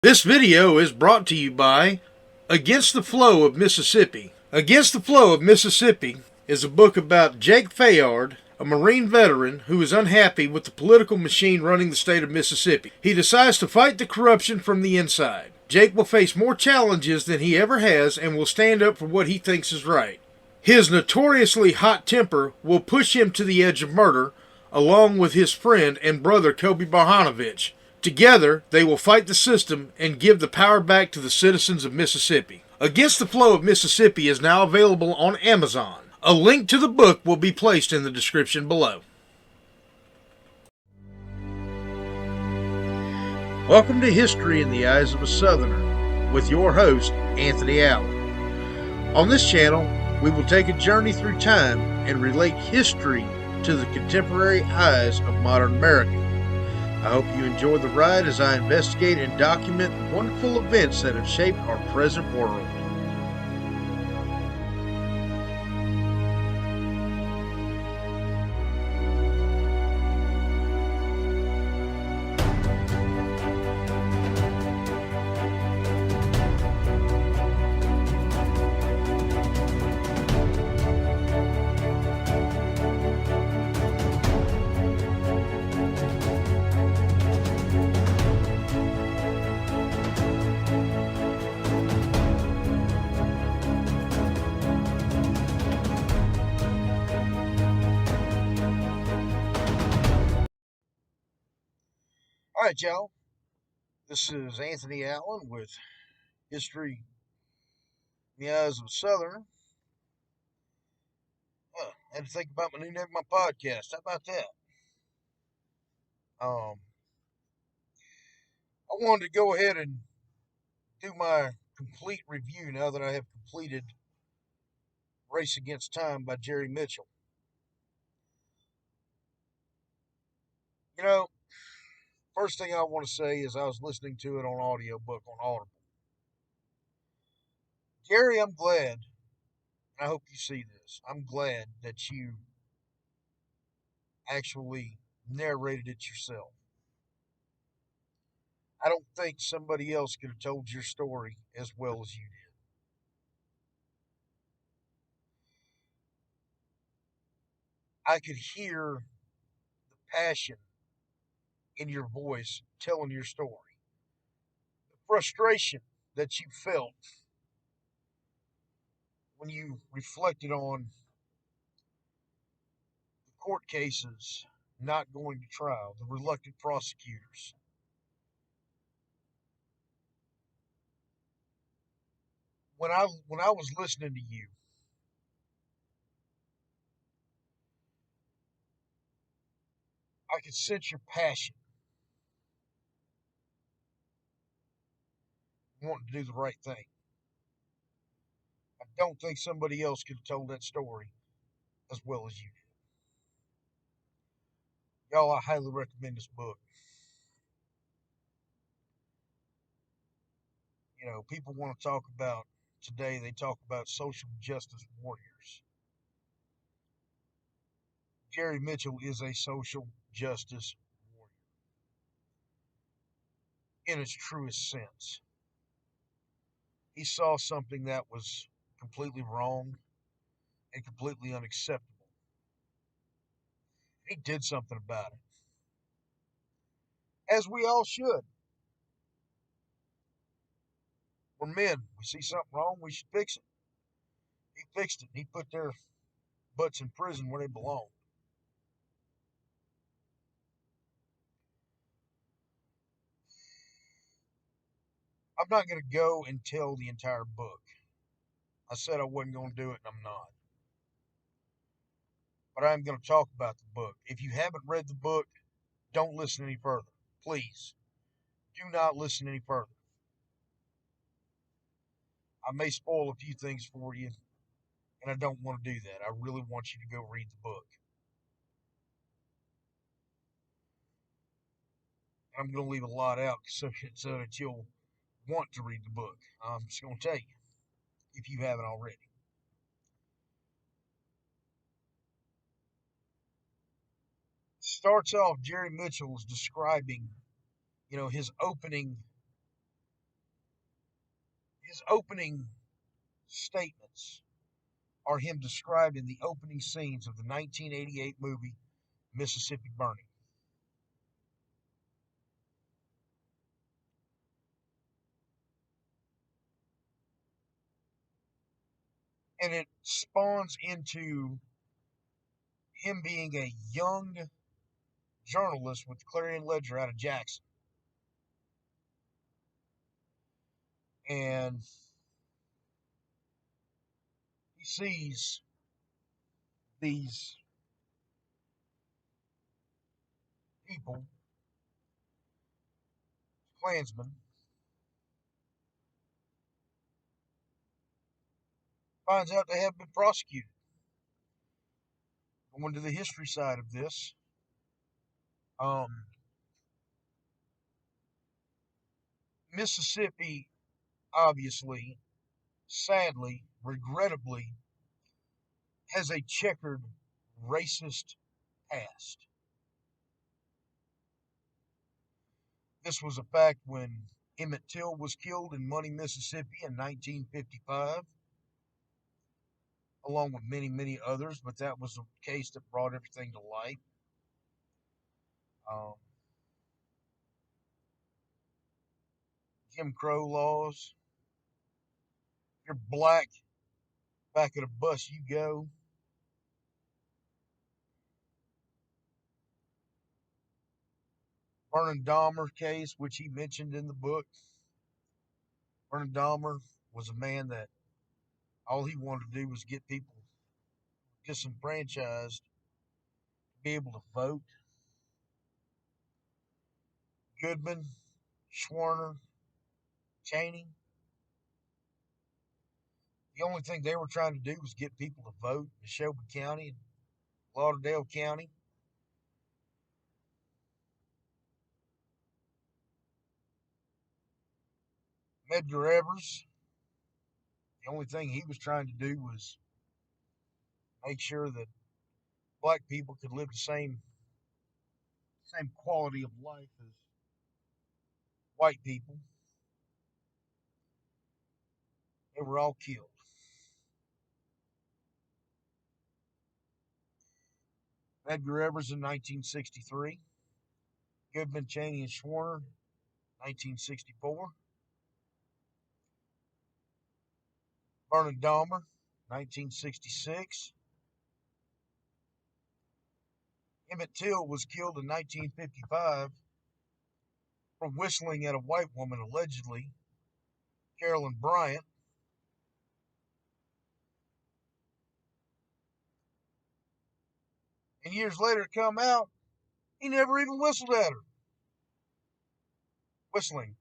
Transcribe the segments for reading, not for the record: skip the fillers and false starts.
This video is brought to you by Against the Flow of Mississippi. Against the Flow of Mississippi is a book about Jake Fayard, a Marine veteran who is unhappy with the political machine running the state of Mississippi. He decides to fight the corruption from the inside. Jake will face more challenges than he ever has and will stand up for what he thinks is right. His notoriously hot temper will push him to the edge of murder, along with his friend and brother Kobe Barhanovich. Together, they will fight the system and give the power back to the citizens of Mississippi. Against the Flow of Mississippi is now available on Amazon. A link to the book will be placed in the description below. Welcome to History in the Eyes of a Southerner with your host, Anthony Allen. On this channel, we will take a journey through time and relate history to the contemporary eyes of modern America. I hope you enjoy the ride as I investigate and document the wonderful events that have shaped our present world. All right, y'all. This is Anthony Allen with History in the Eyes of a Southerner. I had to think about my new name of my podcast. How about that? I wanted to go ahead and do my complete review now that I have completed Race Against Time by Jerry Mitchell. You know, first thing I want to say is I was listening to it on audiobook on Audible. Jerry, I'm glad, and I hope you see this, I'm glad that you actually narrated it yourself. I don't think somebody else could have told your story as well as you did. I could hear the passion in your voice telling your story, the frustration that you felt when you reflected on the court cases not going to trial, the reluctant prosecutors. When I was listening to you, I could sense your passion, wanting to do the right thing. I don't think somebody else could have told that story as well as you did. Y'all, I highly recommend this book. You know, people want to talk about today, they talk about social justice warriors. Jerry Mitchell is a social justice warrior in its truest sense. He saw something that was completely wrong and completely unacceptable. He did something about it, as we all should. We're men. We see something wrong, we should fix it. He fixed it. He put their butts in prison where they belong. I'm not going to go and tell the entire book. I said I wasn't going to do it, and I'm not. But I'm going to talk about the book. If you haven't read the book, don't listen any further. Please, do not listen any further. I may spoil a few things for you, and I don't want to do that. I really want you to go read the book. I'm going to leave a lot out so that you'll want to read the book. I'm just going to tell you, if you haven't already. Starts off, Jerry Mitchell is describing, his opening His opening statements are him described in the opening scenes of the 1988 movie Mississippi Burning. And it spawns into him being a young journalist with the Clarion Ledger out of Jackson. And he sees these people, Klansmen, finds out they have been prosecuted. Going to the history side of this, um, Mississippi, obviously, sadly, regrettably, has a checkered racist past. This was a fact when Emmett Till was killed in Money, Mississippi in 1955, along with many, many others, but that was a case that brought everything to light. Um, Jim Crow laws. If you're black, back of the bus you go. Vernon Dahmer case, which he mentioned in the book. Vernon Dahmer was a man that all he wanted to do was get people disenfranchised to be able to vote. Goodman, Schwerner, Cheney. The only thing they were trying to do was get people to vote in Neshoba County and Lauderdale County. Medgar Evers, the only thing he was trying to do was make sure that black people could live the same quality of life as white people. They were all killed. Medgar Evers in 1963. Goodman, Cheney, and Schwerner, 1964. Vernon Dahmer, 1966. Emmett Till was killed in 1955 for whistling at a white woman, allegedly, Carolyn Bryant. And years later, it come out, he never even whistled at her. Whistling.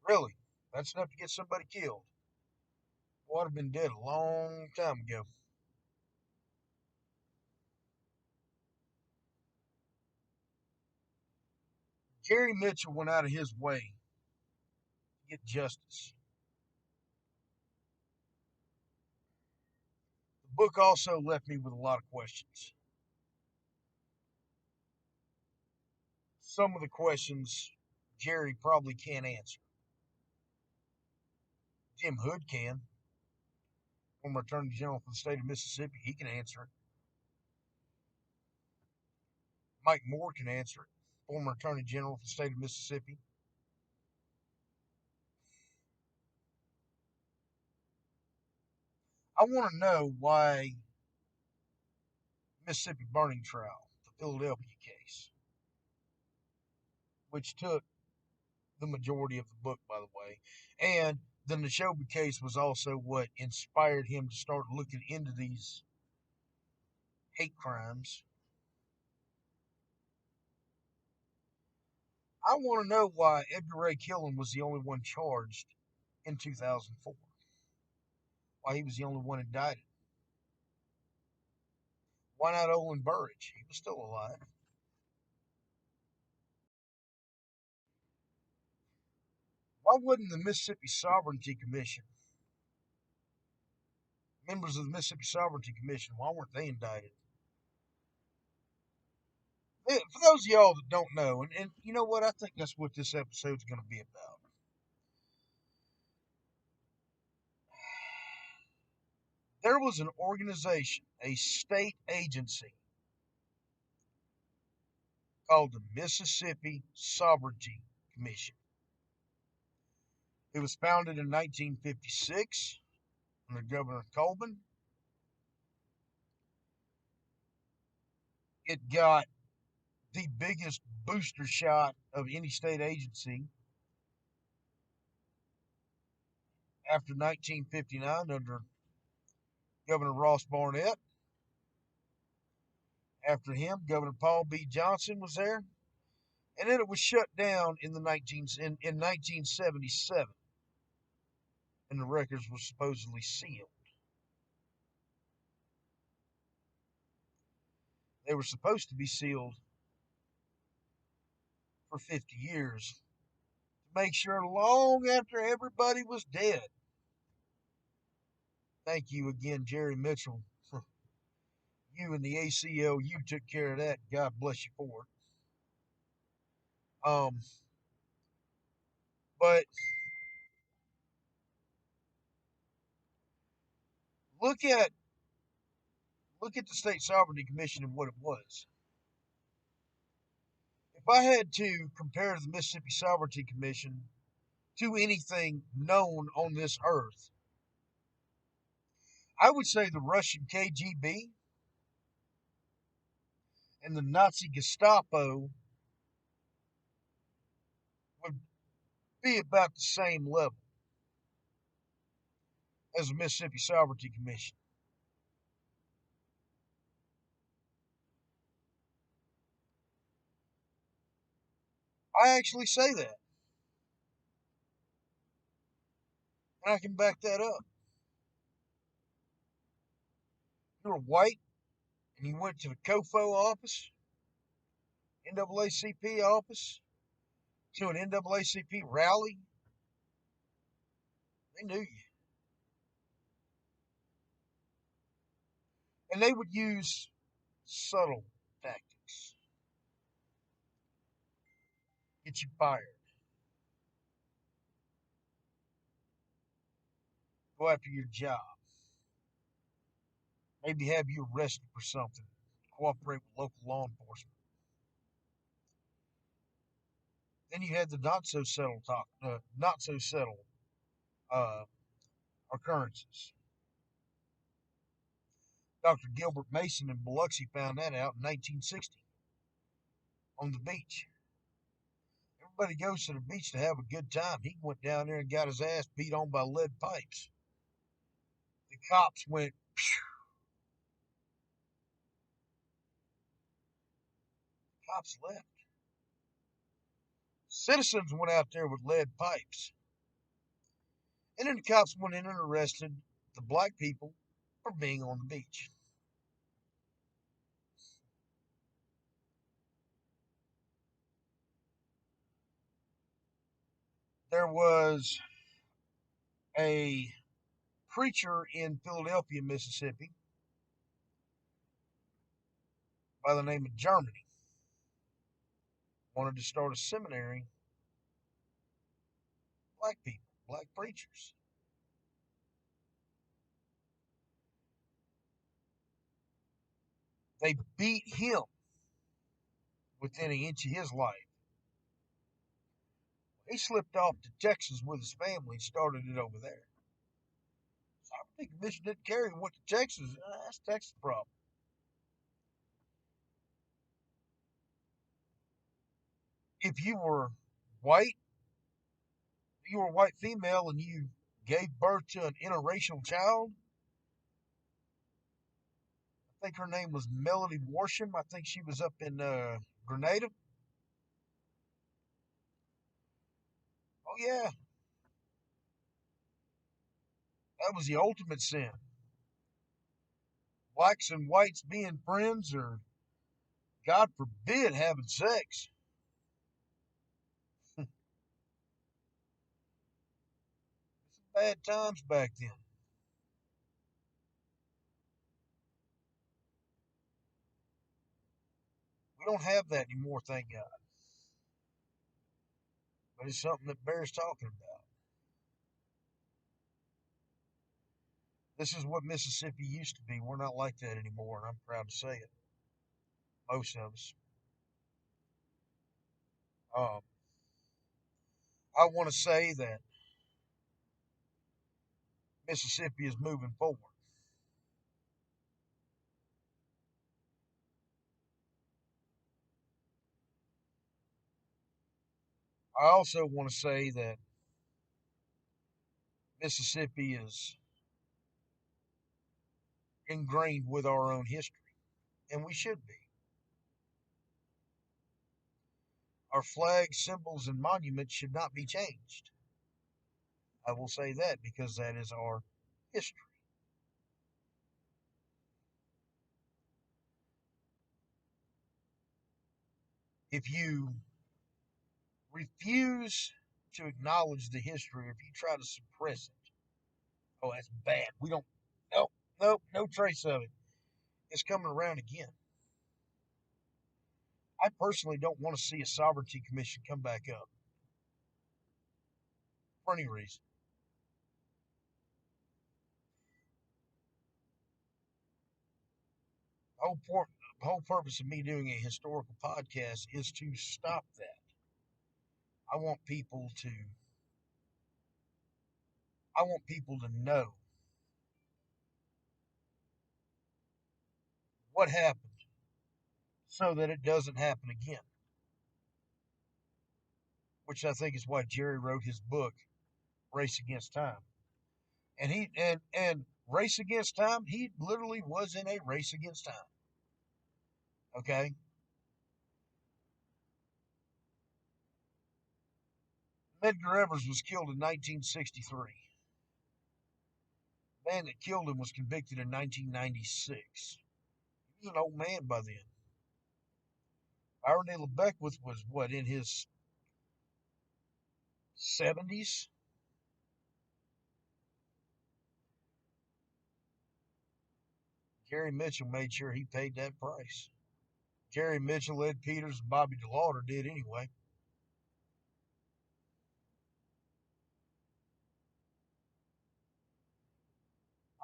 Really? That's enough to get somebody killed. Would have been dead a long time ago. Jerry Mitchell went out of his way to get justice. The book also left me with a lot of questions. Some of the questions Jerry probably can't answer. Jim Hood can, former Attorney General for the state of Mississippi. He can answer it. Mike Moore can answer it, former Attorney General for the state of Mississippi. I want to know why Mississippi burning trial, the Philadelphia case, which took the majority of the book, by the way, and the Neshoba case was also what inspired him to start looking into these hate crimes. I want to know why Edgar Ray Killen was the only one charged in 2004. Why he was the only one indicted. Why not Olin Burridge? He was still alive. Why wouldn't the Mississippi Sovereignty Commission, members of the Mississippi Sovereignty Commission, why weren't they indicted? For those of y'all that don't know, and you know what, I think that's what this episode's going to be about. there was an organization, a state agency called the Mississippi Sovereignty Commission. It was founded in 1956 under Governor Colvin. It got the biggest booster shot of any state agency after 1959 under Governor Ross Barnett. After him, Governor Paul B. Johnson was there. And then it was shut down in 1977, and the records were supposedly sealed. They were supposed to be sealed for 50 years to make sure long after everybody was dead. Thank you again, Jerry Mitchell. You and the ACLU took care of that. God bless you for it. But look at the State Sovereignty Commission and what it was. If I had to compare the Mississippi Sovereignty Commission to anything known on this earth, I would say the Russian KGB and the Nazi Gestapo would be about the same level as the Mississippi Sovereignty Commission. I actually say that, and I can back that up. You were white and you went to the COFO office, NAACP office, to an NAACP rally, they knew you. And they would use subtle tactics, get you fired, go after your job, maybe have you arrested for something, cooperate with local law enforcement. Then you had the not so settled uh, occurrences. Dr. Gilbert Mason in Biloxi found that out in 1960 on the beach. Everybody goes to the beach to have a good time. He went down there and got his ass beat on by lead pipes. The cops went, phew. Cops left. Citizens went out there with lead pipes. And then the cops went in and arrested the black people for being on the beach. There was a preacher in Philadelphia, Mississippi, by the name of Germany. Wanted to start a seminary, black people, black preachers. They beat him within an inch of his life. He slipped off to Texas with his family and started it over there. So I think the mission didn't carry and went to Texas. That's Texas' problem. If white, you were a white female and you gave birth to an interracial child, I think her name was Melody Warsham. I think she was up in Grenada. Oh, yeah, that was the ultimate sin. Blacks and whites being friends or, God forbid, having sex. Bad times back then. We don't have that anymore, thank God. But it's something that bears talking about. This is what Mississippi used to be. We're not like that anymore, and I'm proud to say it. Most of us. Um, I want to say that Mississippi is moving forward. I also want to say that Mississippi is ingrained with our own history, and we should be. Our flags, symbols, and monuments should not be changed. I will say that because that is our history. If you refuse to acknowledge the history, if you try to suppress it, oh, that's bad. We don't, nope, nope, no trace of it. It's coming around again. I personally don't want to see a sovereignty commission come back up for any reason. The whole purpose of me doing a historical podcast is to stop that. I want people to I want people to know what happened so that it doesn't happen again. Which I think is why Jerry wrote his book, Race Against Time. And Race Against Time, he literally was in a race against time. Okay? Medgar Evers was killed in 1963. The man that killed him was convicted in 1996. He was an old man by then. Aaron Beckwith was what, in his 70s? Gary Mitchell made sure he paid that price. Gary Mitchell, Ed Peters, and Bobby DeLauder did anyway.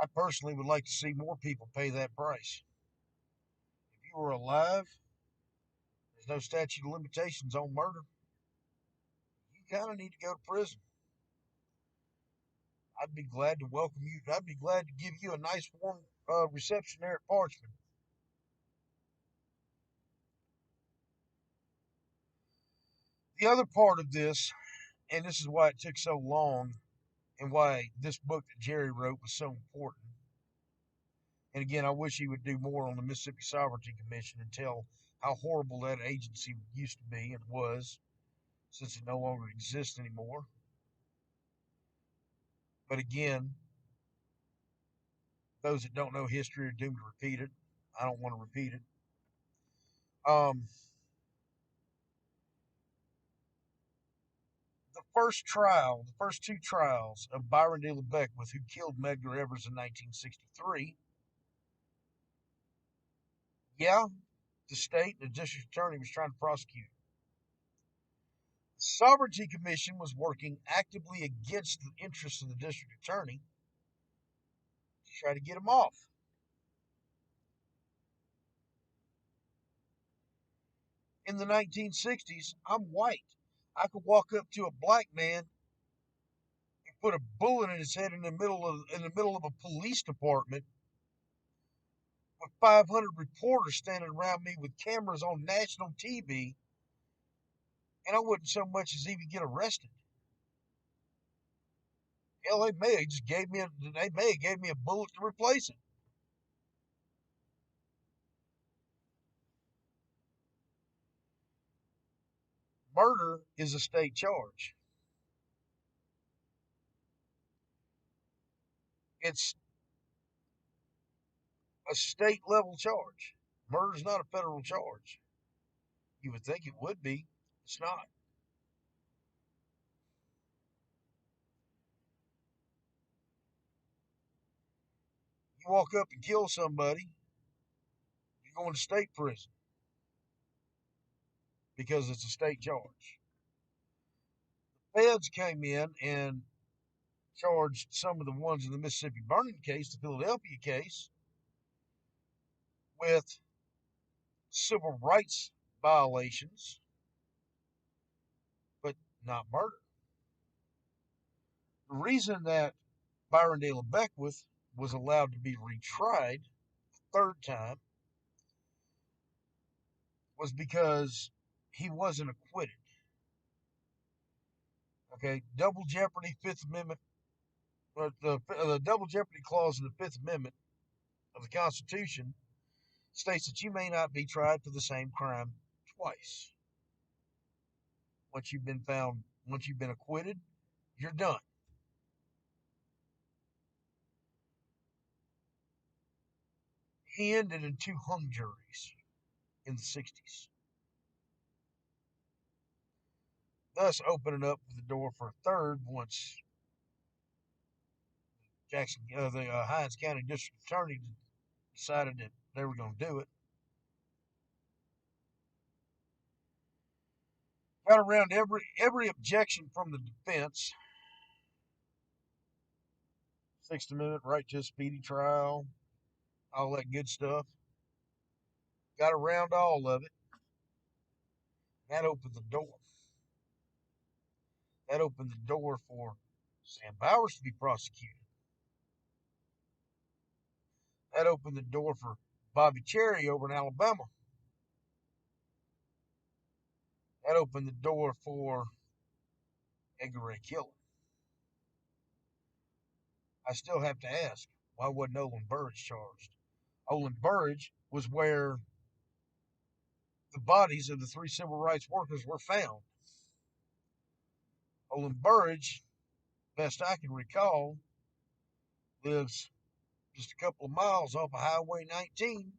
I personally would like to see more people pay that price. If you were alive, there's no statute of limitations on murder. You kind of need to go to prison. I'd be glad to welcome you. I'd be glad to give you a nice warm reception there at Parchman. The other part of this, and this is why it took so long and why this book that Jerry wrote was so important. And again, I wish he would do more on the Mississippi Sovereignty Commission and tell how horrible that agency used to be and was, since it no longer exists anymore. But again, those that don't know history are doomed to repeat it. I don't want to repeat it. Um, the first two trials of Byron De La Beckwith, who killed Medgar Evers in 1963, yeah, the state and the district attorney was trying to prosecute. The Sovereignty Commission was working actively against the interests of the district attorney to try to get him off. In the 1960s, I'm white. I could walk up to a black man and put a bullet in his head in the middle of a police department with 500 reporters standing around me with cameras on national TV, and I wouldn't so much as even get arrested. Hell, they may have gave me a bullet to replace it. Murder is a state charge. It's a state level charge. Murder is not a federal charge. You would think it would be. It's not. You walk up and kill somebody, you're going to state prison because it's a state charge. Feds came in and charged some of the ones in the Mississippi burning case, the Philadelphia case, with civil rights violations, but not murder. The reason that Byron De La Beckwith was allowed to be retried a third time was because he wasn't acquitted. Okay, double jeopardy, Fifth Amendment, the double jeopardy clause in the Fifth Amendment of the Constitution states that you may not be tried for the same crime twice. Once you've been acquitted, you're done. He ended in 2 hung juries in the 60s, thus opening up the door for a third once the Hinds County District Attorney decided that they were going to do it. Got around every objection from the defense. Sixth Amendment right to a speedy trial, all that good stuff. Got around all of it. That opened the door. That opened the door for Sam Bowers to be prosecuted. That opened the door for Bobby Cherry over in Alabama. That opened the door for Edgar Ray Killen. I still have to ask, why wasn't Olin Burridge charged? Olin Burridge was where the bodies of the 3 civil rights workers were found. Olin Burridge, best I can recall, lives just a couple of miles off of Highway 19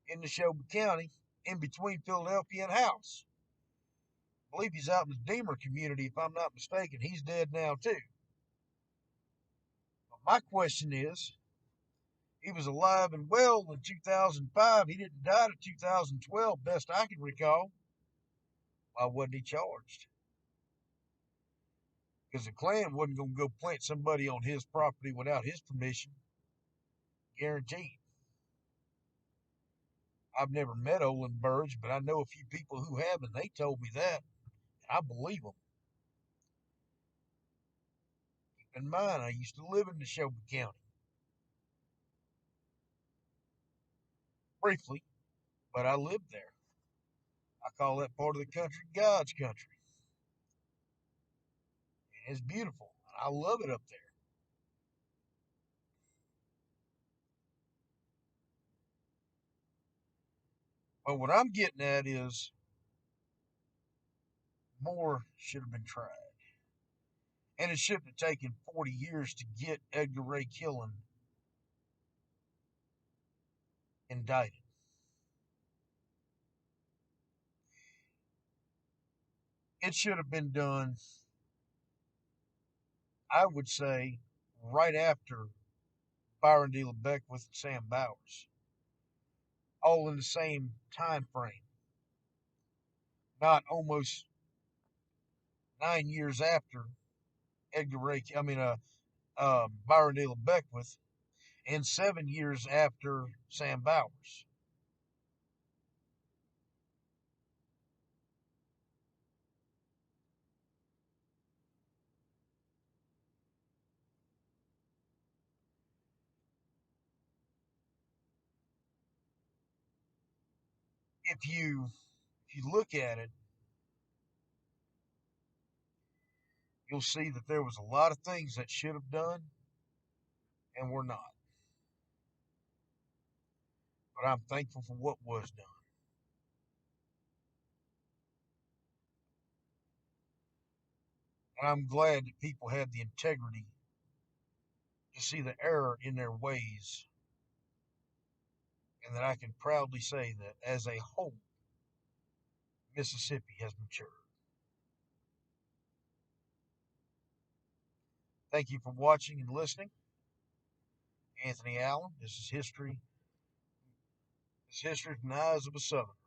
in Neshoba County, in between Philadelphia and House. I believe he's out in the Deemer community, if I'm not mistaken. He's dead now, too. But my question is, he was alive and well in 2005. He didn't die in 2012, best I can recall. Why wasn't he charged? Because the Klan wasn't going to go plant somebody on his property without his permission. Guaranteed. I've never met Olin Burridge, but I know a few people who have, and they told me that. And I believe them. Keep in mind, I used to live in Neshoba County. Briefly, but I lived there. I call that part of the country God's country. And it's beautiful. I love it up there. But what I'm getting at is more should have been tried. And it shouldn't have taken 40 years to get Edgar Ray Killen indicted. It should have been done, I would say, right after Byron De La Beckwith and Sam Bowers, all in the same time frame, not almost 9 years after Byron De La Beckwith, and 7 years after Sam Bowers. If you look at it, you'll see that there was a lot of things that should have done and were not. But I'm thankful for what was done. And I'm glad that people had the integrity to see the error in their ways, and that I can proudly say that as a whole, Mississippi has matured. Thank you for watching and listening. Anthony Allen, this is history. This is history from the eyes of a Southerner.